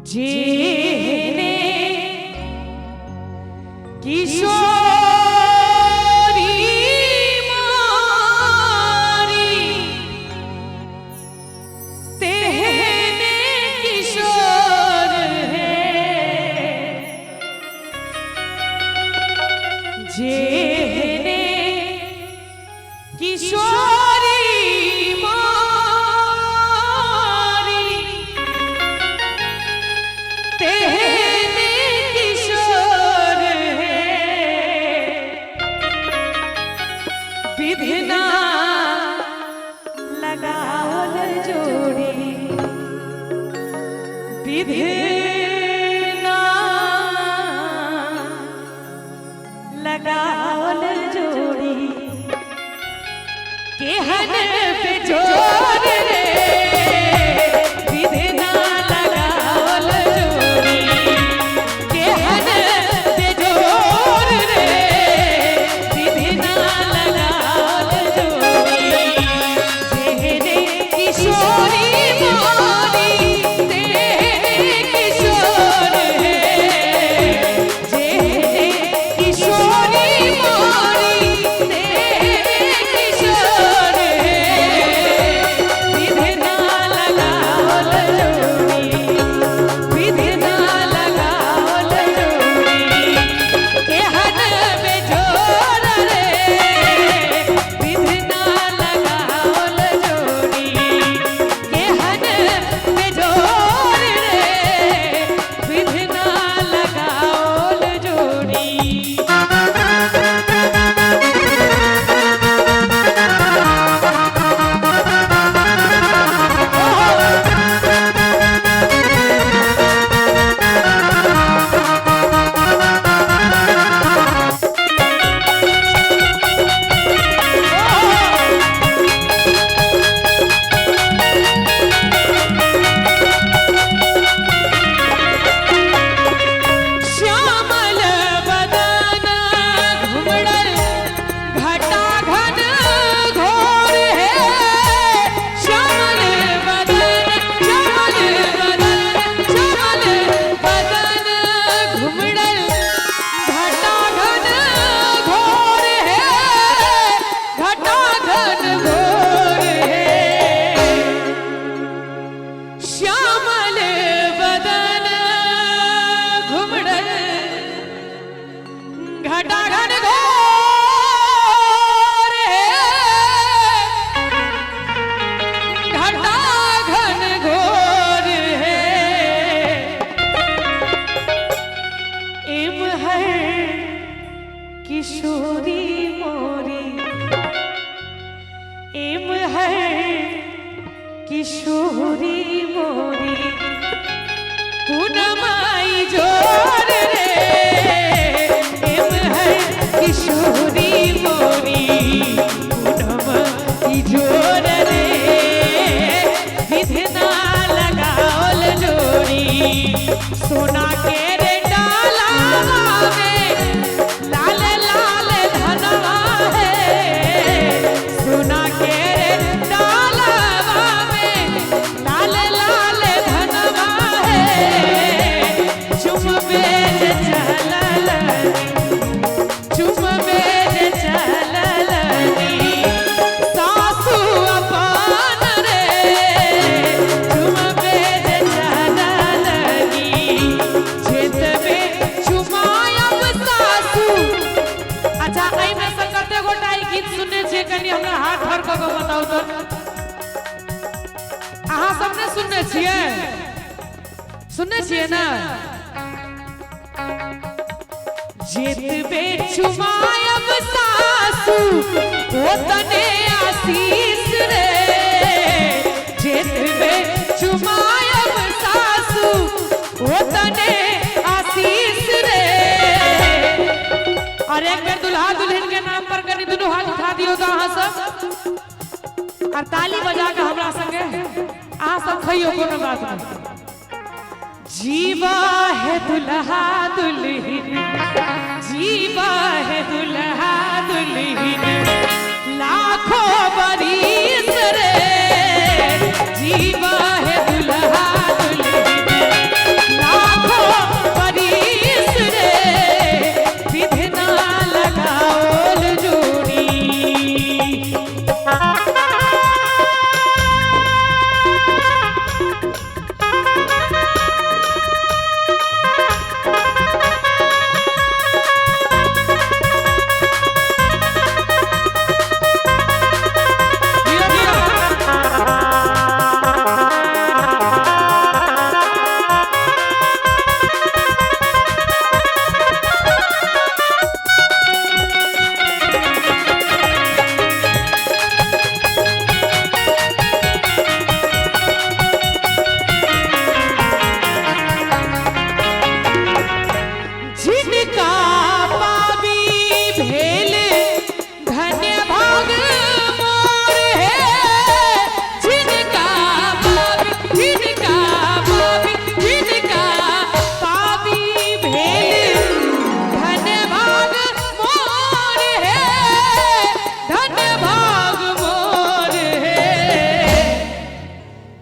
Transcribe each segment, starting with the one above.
जेने किशोरी मारी तेने किशोर है जेने किशोरी विधना लगाओल जोड़ी विधना लगाओल जोड़ी केहन पे जोर रे विधना लगाओल जोड़ी केहन पे जोर रे विधना किशोरी मोरी एम है किशोरी मोरी पूनमाई जोर रे एम है किशोरी मोरी पूनमाई जोर रे विधना लगाओल जोड़ी सोना के रे डाला में बताओ तो अहाँ सबने सुनने छिए ना जेतबे चुमायब सासू ओतने आशीष रे जेतबे चुमायब सासू ओतने आशीष रे और एक बार दुल्हा दुल्हन के नाम पर कनी दोनों हाथ उठा दियो तो अहाँ सब और ताली बजा के हमरा संगे आ सब खइयो कोनो बात नहीं जीवा है दुल्हा दुल्हन जीवा है दुल्हा दुल्हन लाखों बरिस रे जीवा है दुल्हा दुल्हन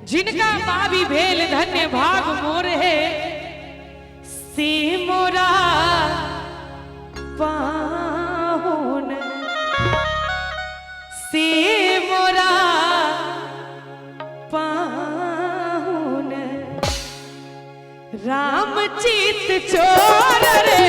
जिनका पावी भेल धन्य भाग मोर है से मोरा पाहुन से मोरा पाहुन राम चित चोर रे